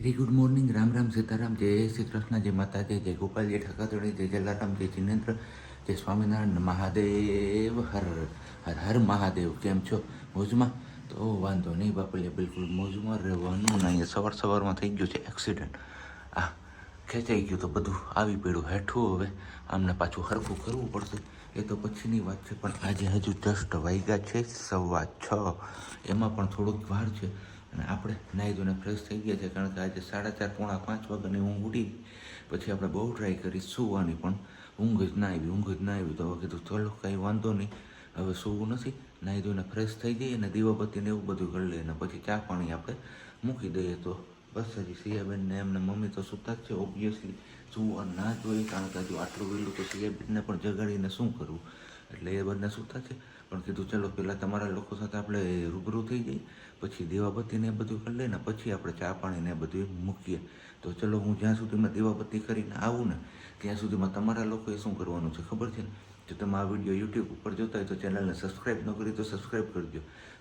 Very good morning. Ram Ram, Sitaram, જય શ્રી કૃષ્ણ, જય માતાજી, જય ગોપાલ, જય ઠાકાતોડી, જય જલારામ, જય જિનેન્દ્ર, જય સ્વામિનારાયણ, મહાદેવ હર હર હર મહાદેવ. કેમ છો? મોજમાં? તો વાંધો નહીં બાપલે, બિલકુલ મોજમાં રહેવાનું. ને અહીંયા સવારમાં થઈ ગયું છે એક્સિડન્ટ. આ ખેંચાઈ ગયું તો બધું આવી પડ્યું હેઠું. હવે આમને પાછું હરખું કરવું પડશે, એ તો પછીની વાત છે. પણ આજે હજુ જસ્ટ વાગ્યા છે 6:15. એમાં પણ થોડુંક વાર છે. અને આપણે નાહી ધોઈને ફ્રેશ થઈ ગયા છે, કારણ કે આજે 4:30 પોણા 5 વાગ્યાની ઊંઘ ઉડી. પછી આપણે બહુ ટ્રાય કરી સૂવાની, પણ ઊંઘ જ ના આવી. તો હવે કીધું ચલો કાંઈ વાંધો નહીં, હવે સૂવું નથી. નાહી ધોઈને ફ્રેશ થઈ જઈએ અને દીવાબત્તીને એવું બધું કરી લઈએ, અને પછી ચા પાણી આપણે મૂકી દઈએ. તો બસ હજી સિયાબેન ને એમને મમ્મી તો સૂતા જ છે. ઓબ્વિયસલી સૂવા ના જોઈએ, કારણ કે હજુ આટલું વહેલું તો સિયાબેનને પણ જગાડીને શું કરવું, એટલે એ બંને સૂતા છે. પણ કીધું ચલો પહેલાં તમારા લોકો સાથે આપણે રૂબરૂ થઈ જઈએ, પછી દીવાબત્તીને એ બધું કરી લઈને પછી આપણે ચા પાણીને એ બધું મૂકીએ. તો ચલો, હું જ્યાં સુધીમાં દીવાબત્તી કરીને આવું ને ત્યાં સુધીમાં તમારા લોકોએ શું કરવાનું છે ખબર છે ને? જો તમે આ વિડીયો યુટ્યુબ ઉપર જોતા હોય તો ચેનલને સબસ્ક્રાઈબ ન કરી તો સબસ્ક્રાઈબ કરજો.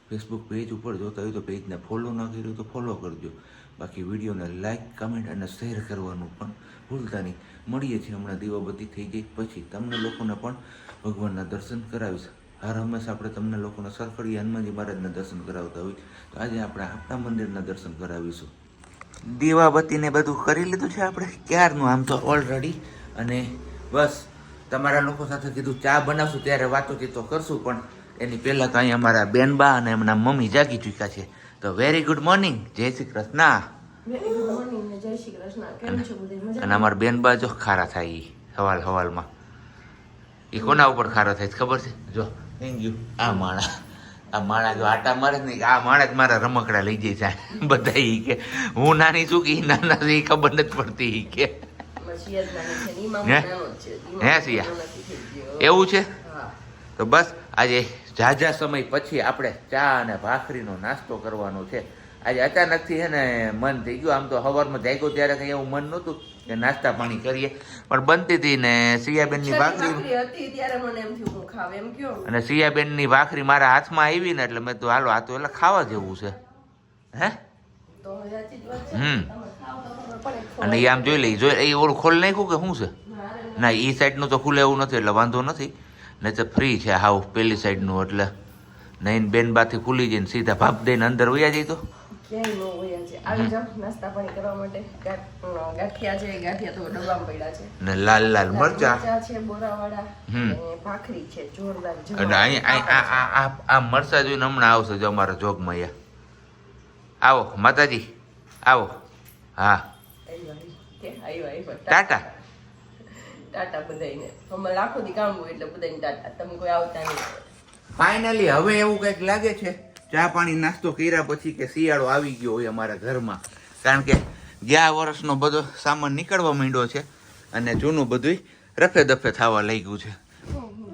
ફેસબુક પેજ ઉપર જોતા હોય તો પેજને ફોલો ન કર્યું તો ફોલો કરજો. બાકી વિડીયોને લાઇક, કમેન્ટ અને શેર કરવાનું પણ ભૂલતા નહીં. મળીએ છીએ હમણાં દીવાબત્તી થઈ જાય પછી. તમને લોકોને પણ ભગવાનના દર્શન કરાવીશ. હર હંમેશા આપણે તમને લોકોને સરખડી હનુમાનજી મહારાજના દર્શન કરાવતા હોય, તો આજે આપણે આપણા મંદિરના દર્શન કરાવીશું. દીવાબત્તીને બધું કરી લીધું છે આપણે ક્યારનું, આમ તો ઓલરેડી. અને બસ તમારા લોકો સાથે કીધું ચા બનાવશું ત્યારે વાતોચીતો કરશું, પણ એની પહેલાં તો અહીં અમારા બેનબા અને એમના મમ્મી જાગી ચૂક્યા છે. તો વેરી ગુડ મોર્નિંગ, જય શ્રી કૃષ્ણ. અને અમારા બેનબા જો ખારા થાય હવાલમાં. એ કોના ઉપર ખારો થાય ખબર છે? જો થેન્ક યુ. આ માણા જો આટા મારે ને, આ માણા જ મારા રમકડા લઈ જાય છે બધા. ઈ કે હું નાની છું કે નાના છે એ ખબર નથી પડતી. ઈ કે હે સિયા એવું છે? તો બસ આજે ઝાઝા સમય પછી આપણે ચા અને ભાખરીનો નાસ્તો કરવાનો છે. આજે અચાનકથી છે ને મન થઈ ગયું. આમ તો સવારમાં જાગ્યો ત્યારે કંઈ એવું મન નહોતું કે નાસ્તા પાણી કરીએ, પણ બનતી હતી ને સિયાબેનની ભાખરી અને સિયાબેનની ભાખરી મારા હાથમાં આવી ને, એટલે મેં તો હાલો આ તો એટલે ખાવા જેવું છે. હે અને એ આમ જોઈ એ ઓલું ખોલી નાખ્યું કે શું છે? ના, એ સાઈડનું તો ખુલે એવું નથી, એટલે વાંધો નથી. નહીં તો ફ્રી છે હાવ પેલી સાઈડનું, એટલે નહીં બેન બાથી ખુલી જાય ને સીધા ભાપ દઈને અંદર વયા જાય. તો લાલ લાલ મરચા અને આ મરચા જોઈને હમણાં આવશે જો અમારા જોગમાં. આવો માતાજી, આવો. હા, ટાટા ફાઇનલી હવે એવું કંઈક લાગે છે ચા પાણી નાસ્તો કર્યા પછી કે શિયાળો આવી ગયો હોય અમારા ઘરમાં. કારણ કે ગયા વર્ષનો બધો સામાન નીકળવા માંડ્યો છે અને જૂનું બધું રફે દફે થવા લઈ ગયું છે.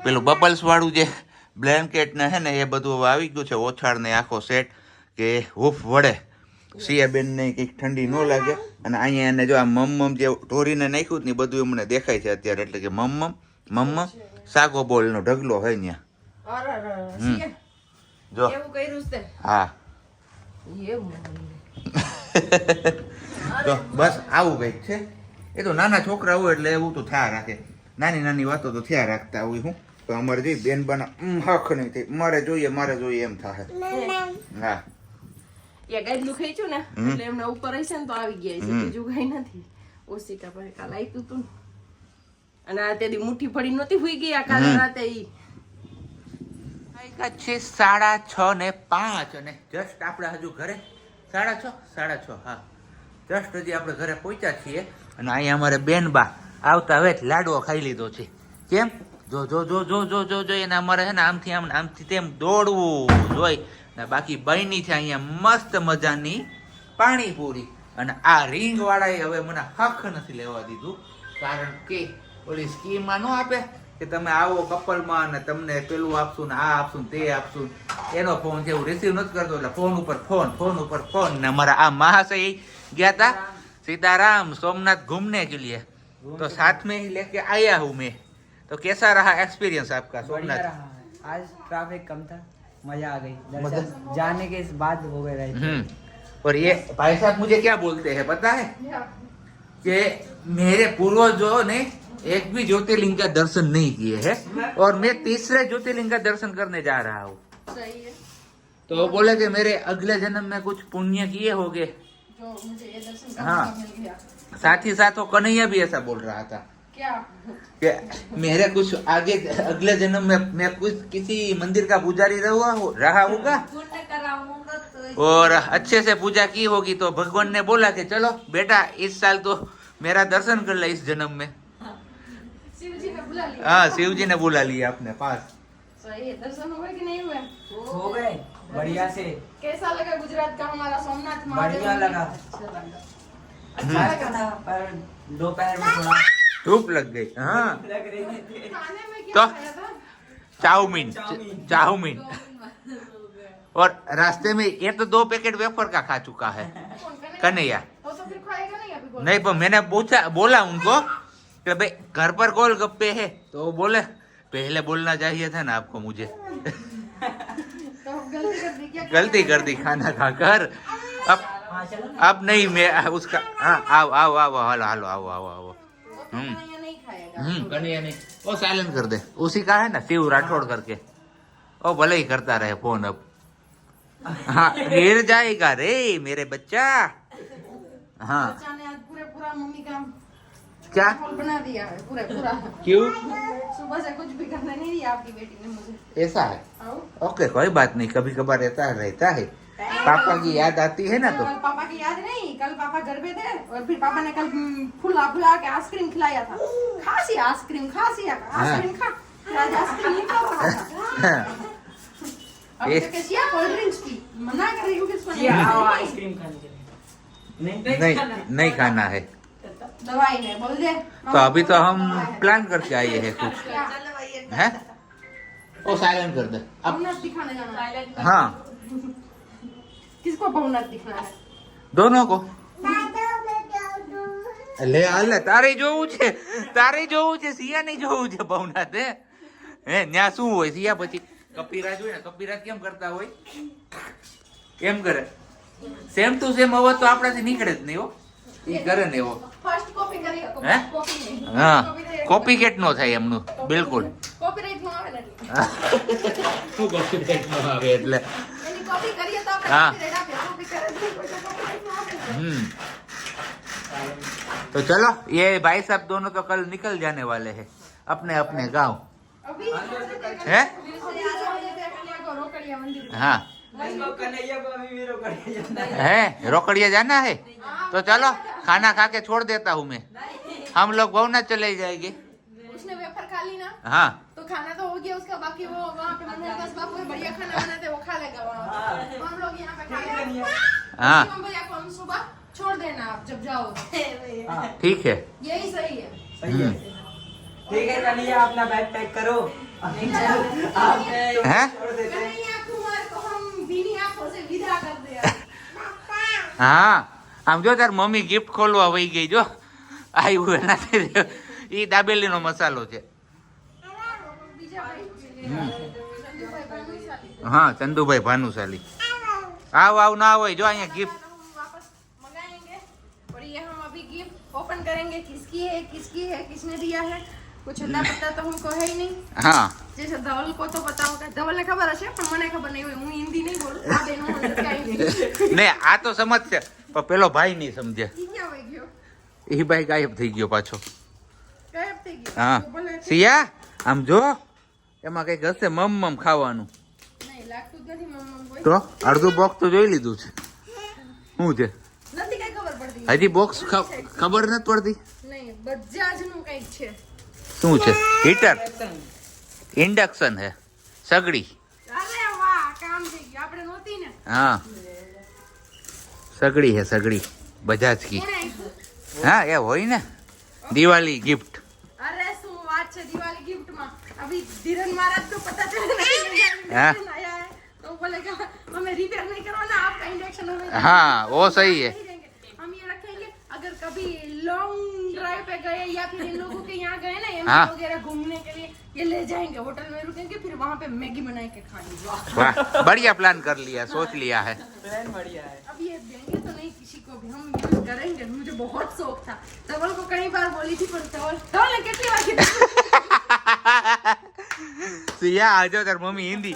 પેલું બબલ્સ વાળું જે બ્લેન્કેટ ને છે ને એ બધું હવે આવી ગયું છે. ઓછાળ ને આખો સેટ કે હૂફ વડે સિયાબેનને કંઈક ઠંડી ન લાગે. અને અહીંયા એને જો આ મમ્મ જે ઢોરીને નાખ્યું ને બધું એમને દેખાય છે અત્યારે, એટલે કે મમ્મ સાગો બોલનો ઢગલો હોય ત્યાં. જો હા તો બસ આવું કંઈક છે. એ તો નાના છોકરા હોય એટલે એવું તો થયા રાખે, નાની નાની વાતો તો થયા રાખતા હોય. હું તો અમારે જોઈ બેન બના હક નહીં થઈ, મારે જોઈએ એમ થાય. હા ગાડલું ખેંચ્યું ને એટલે એમને ઉપર હશે ને તો આવી ગયા છે, બીજું કઈ નથી. ઓશિકા પાસે કાલ આપ્યું તું અને આ તેદી મુઠ્ઠી ફડી નહોતી હુઈ ગઈ આ કાલે રાતે. ઈ છે 6:05 અને જસ્ટ આપણે હજુ ઘરે 6:30. હા, જસ્ટ હજી આપણે ઘરે પહોંચ્યા છીએ. અને અહીંયા અમારે બેનબા આવતા હવે લાડવો ખાઈ લીધો છે. કેમ? જો જો જો જો જો જો જો એને અમારે છે ને આમથી આમથી તેમ દોડવું જોઈ ને. બાકી બની છે અહીંયા મસ્ત મજાની પાણીપુરી. અને આ રીંગ વાળાએ હવે મને હક નથી લેવા દીધું, કારણ કે ઓલી સ્કીમમાં ન આપે કે તમે આવો કપલમાં અને તમને પેલું આપશું ને આ આપશું ને તે આપશું. એનો ફોન છે એવું રિસીવ નથી કરતો, એટલે ફોન ઉપર ફોન. ને અમારા આ મહાશય ગયા હતા सीताराम सोमनाथ घूमने के लिए, तो साथ में ही लेके आया हूँ मैं. तो कैसा रहा एक्सपीरियंस आपका सोमनाथ? आज ट्रैफिक कम था, मजा आ गई. दर्शन जाने के बाद हो गए रहे. और ये भाई साहब मुझे क्या बोलते हैं पता है कि मेरे पूर्वजों ने एक भी ज्योतिर्लिंग का दर्शन नहीं किए हैं और मैं तीसरे ज्योतिर्लिंग का दर्शन करने जा रहा हूँ। सही है। तो बोले कि मेरे अगले जन्म में कुछ पुण्य किए होंगे, जो मुझे ये दर्शन करने हाँ। का मिल गया। साथ ही साथ वो कन्हैया भी ऐसा बोल रहा था क्या? कि मेरे कुछ आगे अगले जन्म में मैं कुछ किसी मंदिर का पुजारी रहा होगा पुण्य कराऊंगा तो और अच्छे से पूजा की होगी, तो भगवान ने बोला कि चलो बेटा इस साल तो मेरा दर्शन कर ले इस जन्म में। शिव जी ने बुला लिया। हाँ, शिव जी ने बुला लिया अपने पास। सही है। दर्शन हुए कि नहीं हुए? हो गए बढ़िया से। कैसा लगा गुजरात का हमारा सोमनाथ महादेव? बढ़िया लगा। अच्छा लगा। अच्छा लगा था, पर दोपहर में थोड़ा धूप लग गई। हाँ, लग रही थी। खाने में तो क्या खाया था? चाउमीन और रास्ते में ये तो 2 पैकेट वेफर का खा चुका है कौन कन्हैया। तो फिर खाएगा नहीं अभी? नहीं, पर मैंने बोला उनको कि भाई घर पर गोलगप्पे है, तो वो बोले पहले बोलना चाहिए था ना आपको मुझे। तो गलती कर दी क्या? गलती कर दी खाना खाकर। हाँ चलो ना। अब नहीं मैं उसका, हाँ आओ आओ आओ हालो हालो आओ आओ आओ। तो कन्हैया नहीं खाएगा। कन्हैया नहीं, वो साइलेंट कर दे। उसी का है ना शिव राठौड़ करके, वो भले ही करता रहे फोन अब। हाँ, गिर जाएगा रे मेरे बच्चा। हाँ, बच्चा ने आज पूरा मम्मी का क्या माहौल बना दिया है पूरा। क्यों सुबह से कुछ भी करने नहीं दिया आपकी बेटी ने मुझे। ऐसा है? आओ। ओके, कोई बात नहीं, कभी कभार रहता है। पापा की याद आती है ना तो। कल पापा की याद नहीं, कल पापा घर पे थे और फिर पापा ने कल फुला के आइसक्रीम खिलाया था। खासी आइसक्रीम खा। फिर आज आइसक्रीम नहीं खा रहा था। अभी तो कैसी है कोल्ड ड्रिंक्स की मना कर रही हूँ किसको नहीं क्या आओ खानी। आइसक्रीम खाने के लिए? नहीं खाना है। दवाई ने बोल दे। तो अभी तो हम प्लान करके आए हैं कुछ, है? ओ साइलेंट कर दे अब। भवनाथ दिखाने जाना है। हाँ, किसको भवनाथ दिखना है? दोनों को ले हाल તારે જોવું છે સિયા નહીં જોવું છે ભવનાથ હે ન્યા શું હોય સિયા પછી કપિરાજ હોય ને, કપિરાજ કેમ કરતા હોય, કેમ કરે? સેમ ટુ સેમ હવે તો આપણાથી નીકળે જ નહીં હો, ઈ કરે ને એવો। ફર્સ્ટ કોપી કરી હે? કોપી નહીં। હા, કોપી કેટ નો થાય એમનું બિલકુલ। કોપીરાઈટ નો આવે ને શું કોપીરાઈટ નો આવે એટલે? એની કોપી કરીએ તો આપણે हाँ। copyright આપીએ, કોપી કરે તો કોઈ તો copyright નો આવે ને। तो चलो ये भाई साहब दोनों तो कल निकल जाने वाले हैं अपने अपने गांव, अभी है? रोकड़िया मंदिर में। हाँ, इसको कन्हैया को अभी भी रोकड़िया जाना है। है रोकड़िया जाना है तो चलो खाना खा के छोड़ देता हूँ मैं, हम लोग भवनाथ चले जाएंगे। उसने वेफर खा ली ना हाँ, तो खाना तो हो गया उसका, बाकी वो वहाँ पे मनोहर दास बापू बढ़िया खाना बनाते वो खा लेगा वहाँ। हम लोग यहाँ पे खाएंगे। हाँ शिवम भैया को हम सुबह छोड़ देना आप जब जाओ। हाँ, ठीक है। यही सही है। सही है। ठीक है कन्हैया अपना बैग पैक करो। आप हैं? छोड़ देते हैं। कन्हैया कुमार को हम भीनी आंखों से विदा कर दे। हाँ, આમ જો તાર મમ્મી ગિફ્ટ ખોલવા વહી ગઈ જો, આવ્યું એનાથી ઈ દાબેલીનો મસાલો છે। બીજા ભાઈ ચંદુભાઈ ભાનુશાલી। હા, ચંદુભાઈ ભાનુશાલી। આવ આવ ના હોય જો અહીંયા गिफ्ट। हम वापस मंगाएंगे और ये हम अभी गिफ्ट ओपन करेंगे। किसकी है किसने दिया है कुछ अता पता तो हमको है ही नहीं। हाँ, जैसे धवल को तो पता होगा, धवल ने खबर हશે પણ મને ખબર નહીં હોય। હું હિન્દી નહીં બોલું, આ બેનો મને કાઈ નહીં। ને આ તો સમજશે પણ પેલો ભાઈ નહીં સમજે, ઈ ક્યાં વઈ ગયો? એ ભાઈ ગાયબ થઈ ગયો પાછો। ગાયબ થઈ ગયો? હા, તો ભલે ઠીક। સિયા આમ જો એમાં કઈક હશે મમ ખાવાનું, નહીં લાગતું જ નથી મમ્મ કોઈ। તો અડધું બોક્સ તો જોઈ લીધું છે, શું છે નથી કઈ ખબર પડતી। હજી બોક્સ ખબર નથી પડતી નહીં, બજાજનું કંઈક છે। શું છે? હીટર, ઇન્ડક્શન હે, સગડી। અરે વાહ, કામ થઈ ગયું। આપણે નહોતી ને। हाँ, सगड़ी है सगड़ी बजाज की। કોણે આપ્યું? हाँ, ये वही ना दिवाली गिफ्ट। અરે શું વાત છે દિવાળી ગિફ્ટમાં। अभी धीरन महाराज को पता चला नहीं हाँ। इंडक्शन आया है तो बोलेगा हमें रिपेयर नहीं करवाना, आपका इंडक्शन हमें हाँ, वो सही है। नहीं देंगे। हम ये रखेंगे, अगर अगर कभी लॉन्ग ड्राइव पे गए या फिर इन लोगों के यहाँ गए ना एमपी हाँ। वगैरह घूमने के लिए, ये ले जाएंगे होटल में रुकेंगे, फिर वहाँ पे मैगी बना के खाएंगे। वाह बढ़िया प्लान कर लिया, सोच लिया है। प्लान बढ़िया है। अब ये देंगे तो नहीं किसी को भी, हम यूज करेंगे। मुझे बहुत शौक था, तवल को कई बार बोली थी, पर तवल ने कितनी बार कીધું? સિયા આજો તાર મમ્મી હિન્દી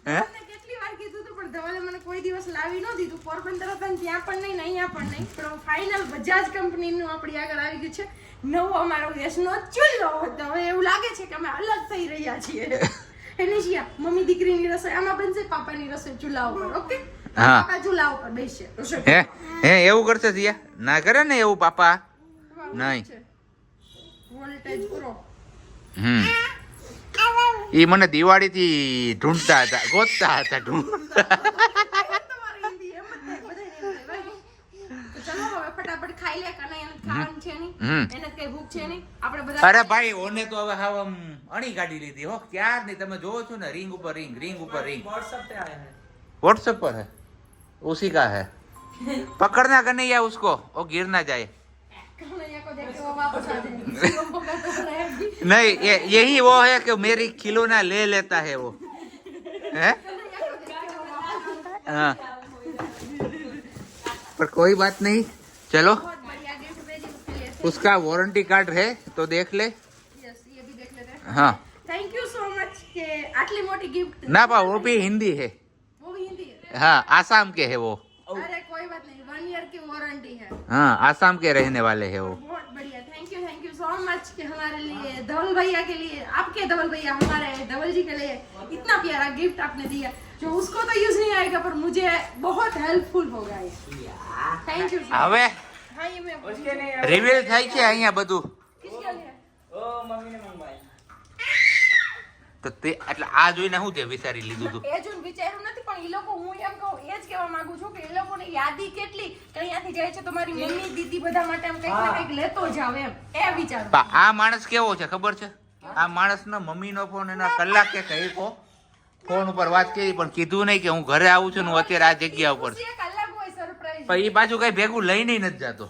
હે તવલને કેટલી વાર કીધું હતું, પણ તવલે મને કોઈ દિવસ લાવી ન દીધું. પોરબંદર હતા ને ત્યાં પણ નહીં ને અહીંયા પણ નહીં, પણ ફાઇનલ બજાજ કંપનીનું આપણી આગળ આવી ગયું છે નવો અમારો ગેસનો ચૂલો. તો હવે એવું લાગે છે કે અમે અલગ થઈ રહ્યા છીએ. એનિશિયા મમ્મી દીકરીની રસોઈ આમાં બનશે, પાપાની રસોઈ ચૂલા ઉપર. ઓકે, હા. પાપા ચૂલા ઉપર બેસશે રસોઈ હે હે એવું કરશે સિયા? ના કરે ને એવું પાપા? નહીં. વોલ્ટેજ પૂરો. ઈ મને દિવાળી થી ઢૂંઢતા હતા, ગોતતા હતા તમારી હિન્દી એમ જ થાય, બધાયને એમ થાય, ભાઈ. તો ચલો હવે ફટાફટ ખાઈ લે, કને એને ખાવાનું છે નહીં, એને કઈ ભૂખ છે નહીં. આપણે બધા અરે ભાઈ ઓને તો હવે હાવ આમ અણી કાઢી લીધી હો. ક્યાર ની તમે જોવો છો ને, રિંગ ઉપર રિંગ, રિંગ ઉપર રિંગ. व्हाट्सएप पे आया है। व्हाट्सएप पर है, उसी का है। पकड़ना कन्हैया उसको, वो गिर ना जाए। कन्हैया को देख के वो वापस आ जाएंगे। लोगों का तो रहेगी। नहीं यही वो है कि मेरी खिलौना ले लेता है वो है। हाँ पर कोई बात नहीं, चलो बहुत बढ़िया गिफ्ट भेजी उसके लिए। उसका वारंटी कार्ड है तो देख ले। यस, ये भी देख लेते हैं। हाँ थैंक यू सो मच के आटली मोटी गिफ्ट। ना पा वो भी हिंदी है। वो भी हिंदी है। हाँ आसाम के है वो। अरे कोई बात नहीं, 1 ईयर की वारंटी है। हाँ आसाम के रहने वाले है वो। बहुत बढ़िया, थैंक यू सो मच कि हमारे लिए, धवल भैया के लिए, आपके धवल भैया हमारे धवल जी के लिए इतना प्यारा गिफ्ट आपने दिया, जो उसको तो यूज नहीं आएगा पर मुझे बहुत हेल्पफुल होगा ये। Thank you. હવે हाँ ये मैं उसके नहीं રિવીલ થાય છે અહીંયા બધું किसके लिए? ओ मम्मी ने मंगवाई। તો તે એટલે આ જોઈને હું તે વિચારી લીધું તું? એ જોઈને વિચાર્યું નથી, પણ એ લોકો, હું એમ કહું, એ જ કહેવા માંગુ છું કે એ લોકોની યાદી કેટલી કે અહીંયાથી જાય છે તો મારી મમ્મી દીદી બધા માટે આમ કંઈક ને કંઈક લેતો જાવ એમ, એ વિચાર. આ માણસ કેવો છે ખબર છે? આ માણસનો મમ્મીનો ફોન એના કલાકે કહ્યો, ફોન ઉપર વાત કરી પણ કીધું નહીં કે હું ઘરે આવું છું ને હું અત્યારે આ જગ્યા ઉપર છું. એક અલગ હોય સરપ્રાઈઝ. પણ એ પાછું કઈ ભેગું લઈને નથી જતો,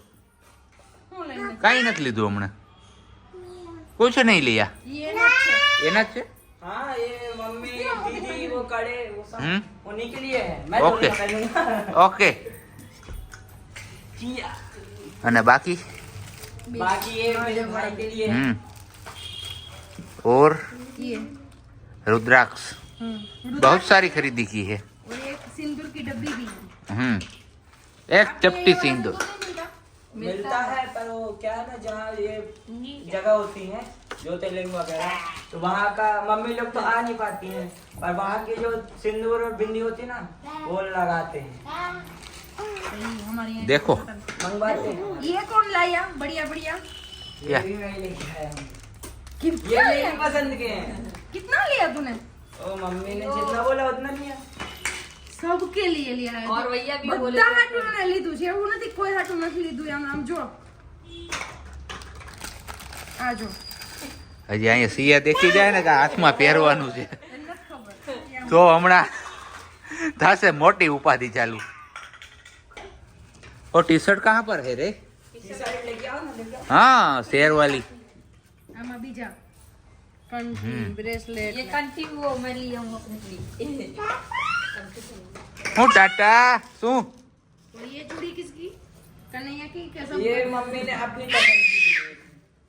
હું લઈને કઈ નથી લીધું હમણાં, कुछ नहीं लिया। ये ना છે. एना છે? हाँ ये मम्मी दीदी वो कड़े वो सब हम्म। उन्हीं के लिए है। मैं ओके। थोड़ी पकड़ूंगा। ओके किया। અને બાકી बाकी ये मेरे भाई के लिए है। और ये रुद्राक्ष बहुत सारी खरीदी की है। और एक सिंदूर की डब्बी भी है। एक चपटी सिंदूर। मिलता है पर वो क्या है ना, जहाँ ये जगह होती है ज्योतिर्लिंग वगैरह, तो वहाँ का मम्मी लोग तो आ नहीं पाती हैं, पर वहाँ की जो सिंदूर और बिंदी होती है ना, वो लगाते हैं, हमारे यहाँ देखो मंगवाते हैं। ये कौन लाया? बढ़िया बढ़िया। क्या? ये भी मैं लेके आया हूँ। कितना ये लिया? मेरी पसंद के हैं। कितना लिया तूने? ओ मम्मी ने जितना बोला उतना लिया। सबके लिए लिया है। और भैया भी बोले બધા હાટું મને લીધું છે, એવું નથી કોઈ હાટું નથી લીધું. આમ જો આ જો હજી અહીંયા સિયા દેખી જાય ને કે હાથમાં પહેરવાનું છે એને નથી ખબર. તો હમણાં થશે મોટી ઉપાધિ ચાલુ। और टी शर्ट कहाँ पर है रे? ये साइड लेके आओ ना, लेके आओ। हाँ शेर वाली। આમાં બીજા કંઠી, બ્રેસલેટ, ये कंठी वो मैं लिया हूँ अपने लिए। હું टाटा શું? और ये चूड़ी किसकी? कन्हैया की? कैसा? ये मम्मी ने अपनी पसंद की दी।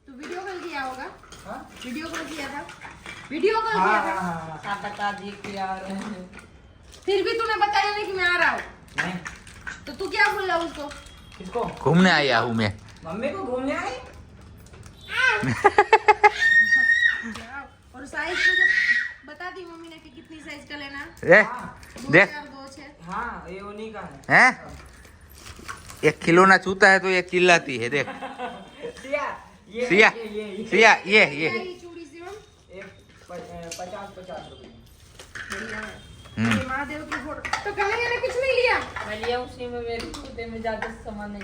तो वीडियो कॉल किया होगा? हाँ? वीडियो कॉल किया था? वीडियो कॉल हाँ किया हाँ था? हाँ हाँ। आप बता दी कि यार फिर भी तूने बताया नहीं कि मैं आ रहा हूँ, नहीं तो तू क्या बोला उसको? किसको? घूमने आया हूँ मैं। मम्मी को घूमने आई। और साइज मुझे बता दी मम्मी ने कि कितनी साइज का लेना है? रे हाँ देख 2002 છે. हाँ ये उन्हीं का है। हैं? एक खिलौना छूता है तो ये चिल्लाती है देख। सिया ये सिया ये सिया ये क्या ये चूड़ी सी हम? एक 50-50 रुपए। बढ़िया है। हम्म। ये महादेव की फोटो तो कन्हैया ने कुछ नहीं लिया? मैं लिया उसी में मेरे छोटे में ज्यादा सामान नहीं।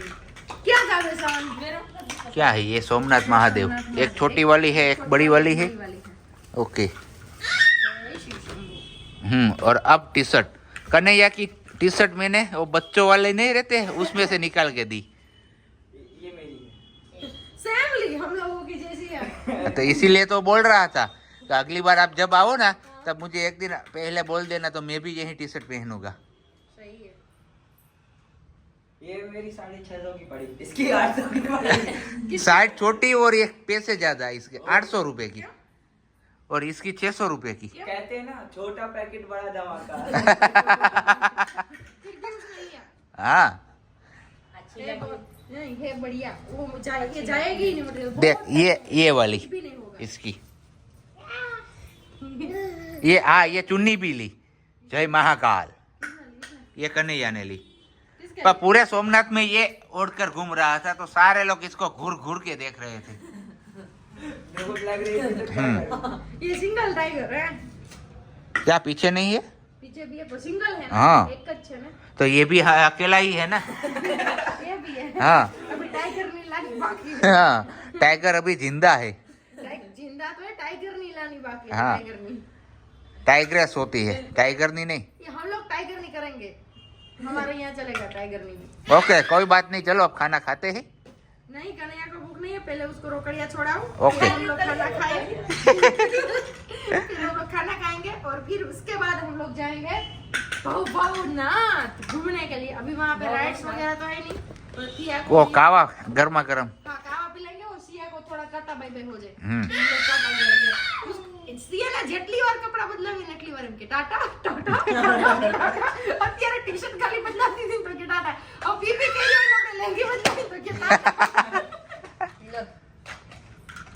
क्या ज्यादा सामान? मेरा क्या है ये? सोमनाथ महादेव। एक छोटी वाली है एक बड़ी वाली है। ओके। और अब टी शर्ट कन्हैया की टी शर्ट मैंने वो बच्चों वाले नहीं रहते उसमें से निकाल के दी। हम लोगों की जैसी है। तो इसीलिए तो बोल रहा था कि अगली बार आप जब आओ ना तब मुझे एक दिन पहले बोल देना, तो मैं भी यही टी शर्ट पहनूंगा। सही है। ये मेरी 650 की पड़ी, इसकी 800 की पड़ी। साइज छोटी और ये पैसे ज्यादा, इसके 800 रुपए की और इसकी 600 रुपए की। कहते हैं ना, छोटा पैकेट बड़ा धमाका। फिर भी उसमें ही है। हाँ अच्छी है लगी। बहुत- नहीं है बढ़िया, वो ये जाएगी ही नहीं मटेरियल। देख, ये वाली कुछ भी नहीं होगा। इसकी ये चुन्नी भी ली, जय महाकाल, ये कन्हैया ने ली। किसके? पर पूरे सोमनाथ में ये ओढ़कर घूम रहा था तो सारे लोग इसको घूर घूर के देख रहे थे। देखो लग रही है तो क्या करें? ये सिंगल टाइगर है। क्या पीछे नहीं है? पीछे भी है पर सिंगल है ना। हाँ। एक कच्चे में तो ये भी अकेला ही है ना। ये भी है। हाँ अभी टाइगर नीला नहीं बाकी है। हाँ, टाइगर अभी जिंदा है। जिंदा तो है, टाइगर नीला नहीं बाकी है। हाँ। टाइगर नहीं, टाइग्रेस होती है, टाइगर नहीं। ये हम लोग टाइगर नहीं करेंगे, हमारे यहाँ चलेगा टाइगर नहीं। ओके, कोई बात नहीं, चलो अब खाना खाते हैं। नहीं, कन्हैया को भूख नहीं है, पहले उसको रोकड़िया छोड़ाओ। ओके। फिर हम लोग खाना खाएंगे। फिर हम लोग खाना खाएंगे और फिर उसके बाद हम लोग जाएंगे भवनाथ घूमने के लिए। अभी वहाँ पे राइड्स वगैरह तो है नहीं, तो सिया को वो कावा गर्मा गर्म। कावा पिलाएंगे और सिया को थोड़ा काटा बाई बाई हो जाए। हम्म। સિયા ના જેટલી વાર કપડા બદલાવી ને એટલી વાર એમ કે ટાટા ટાટા ટાટા. અત્યારે ટી-શર્ટ ખાલી બદલાતી હતી તો કે ટાટા. હવે પીપી કહી હોય તો કે લેંગી બદલાવી તો કે ટાટા.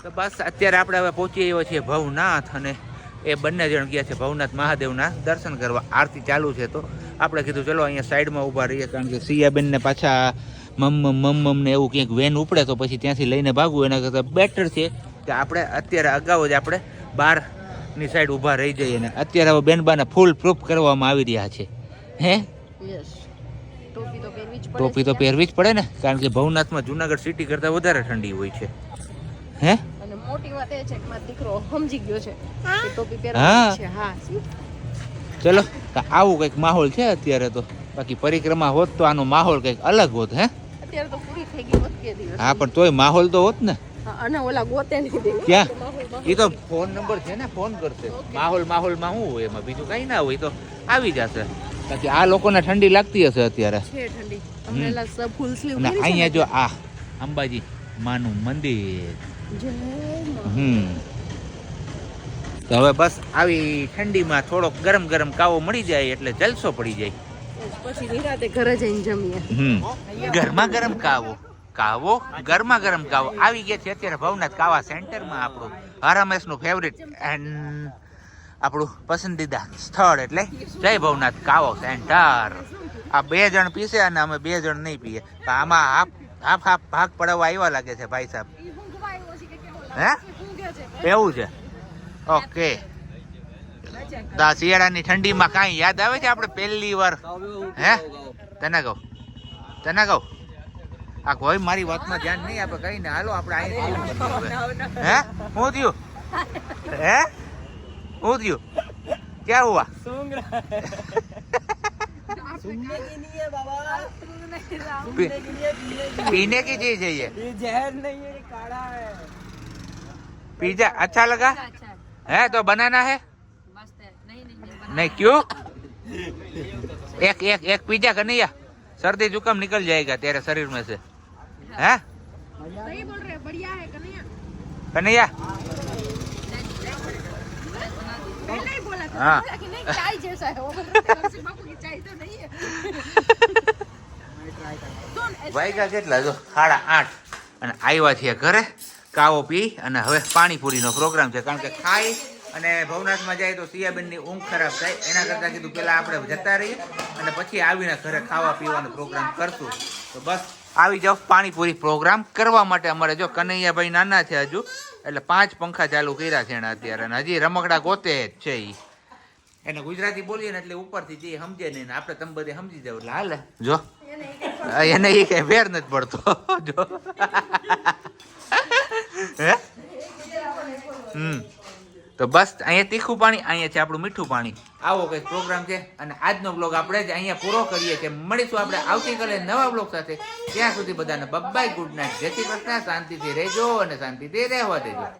તો બસ અત્યારે આપણે હવે પહોંચી આવ્યા છીએ ભવનાથ, અને એ બંને જણ ગયા છે ભવનાથ મહાદેવના દર્શન કરવા. આરતી ચાલુ છે તો આપણે કીધું ચલો અહીંયા સાઈડમાં ઊભા રહીએ, કારણ કે સિયાબેનને પાછા મમ ને એવું ક્યાંક વેન ઉપડે તો પછી ત્યાંથી લઈને ભાગવું, એના કરતાં બેટર છે કે આપણે અત્યારે અગાઉ જ આપણે બહારની સાઈડ ઊભા રહી જઈએ. ને અત્યારે હવે બેનબાને ફૂલ પ્રૂફ કરવામાં આવી રહ્યા છે. હે, યસ, ટોપી તો પહેરવી જ પડે. ટોપી તો પહેરવી જ પડે ને, કારણ કે ભવનાથમાં જુનાગઢ સિટી કરતાં વધારે ઠંડી હોય છે. હે, અને મોટી વાત એ છે કે મારો દીકરો સમજી ગયો છે કે ટોપી હા. પહેરવાની છે. હા, ચલો તો આવું કંઈક માહોલ છે અત્યારે તો. બાકી પરિક્રમા હોત તો આનો માહોલ કંઈક અલગ હોત. હે, અત્યારે તો પૂરી થઈ ગઈ હોત કે દિવસ. હા, પણ તોય માહોલ તો હોત ને. હા, અને ઓલા ગોતે નહીં દે. ક્યાં? એ તો ફોન નંબર છે ને, ફોન કરશે. માહોલમાં શું હોય, એમાં બીજું કઈ ના હોય, તો આવી જશે. બાકી આ લોકોને ઠંડી લાગતી હશે અત્યારે. છે ઠંડી. અમને લા સબ ફૂલ સ્લીવ અને પહેરી છે અહીંયા ને. જો આ અંબાજી માનું મંદિર. જય માં. તો હવે બસ આવી ઠંડીમાં થોડોક ગરમ ગરમ કાવો મળી જાય એટલે જલસો પડી જાય. પછી નિરાતે ઘરે જઈને જમીએ. ગરમા ગરમ કાવો ગરમા ગરમ કાવો આવી ગયા છે અત્યારે ભવનાથ કાવા સેન્ટરમાં. આપણું હરમેશનું ફેવરિટ એન્ડ આપણું પસંદીદા સ્થળ એટલે જય ભવનાથ કાવો સેન્ટર. આ 2 જણ પીશે અને અમે 2 જણ નહીં પીએ. તો આમાં હાફ ભાગ પડવા આવ્યા લાગે છે ભાઈ સાહેબ. ઈ ઊંઘવા આવ્યો છે કે કેવો હે, લાગે છે? ઊંઘે છે. એવું છે? ઓકે. તો આ શિયાળાની ઠંડીમાં કાંઈ યાદ આવે છે આપણે પહેલી વાર? હે, તને કહું આ કોઈ મારી વાતમાં ધ્યાન નહીં આપે, કઈ ને હાલો આપણે અહીં. હે, શું થયું? હે, શું થયું? ક્યાં હુઆ? पीने की चीज है ये जहर नहीं है, काढ़ा है. पिज्जा अच्छा लगा अच्छा है? तो बनाना है? मस्त है। नहीं नहीं, क्यों? एक पिज्जा कन्हैया, सर्दी जुकाम निकल जाएगा तेरे शरीर में से. है सही बोल रहे हैं, बढ़िया है कन्हैया. कन्हैया? पहले ही बोला था. हाँ. बोला कि नहीं चाय जैसा है वो. तुलसी बापू की चाय तो नहीं है. सुन, ऐसे વાગ્યા કેટલા જો 8:30 અને આવ્યા છીએ ઘરે. કાવો પી અને હવે પાણીપુરીનો પ્રોગ્રામ છે, કારણ કે ખાઈ અને ભવનાથમાં જાય તો સિયાબેનની ઊંઘ ખરાબ થાય. એના કરતાં કીધું પહેલાં આપણે જતા રહીએ અને પછી આવીને ઘરે ખાવા પીવાનો પ્રોગ્રામ કરશું. તો બસ આવી જાઓ પાણીપુરી પ્રોગ્રામ કરવા માટે. અમારે જો કનૈયાભાઈ નાના છે હજુ, એટલે 5 પંખા ચાલુ કર્યા છે એને અત્યારે, અને હજી રમકડા ગોતે જ છે. એને ગુજરાતી બોલીએ ને એટલે ઉપરથી જે સમજે નહીં, આપણે તમે બધે સમજી જાવ એટલે હાલે. જો એને એ કઈ ફેર નથી પડતો. જો હે, તો બસ અહીંયા તીખું પાણી, અહીંયા છે આપણું મીઠું પાણી. આવો કંઈક પ્રોગ્રામ છે અને આજનો બ્લોગ આપણે જ અહીંયા પૂરો કરીએ છીએ. મળીશું આપણે આવતીકાલે નવા બ્લોગ સાથે. ત્યાં સુધી બધાને બાય, ગુડ નાઇટ, જય શ્રી કૃષ્ણ. શાંતિથી રહેજો અને શાંતિથી રહેવા દેજો.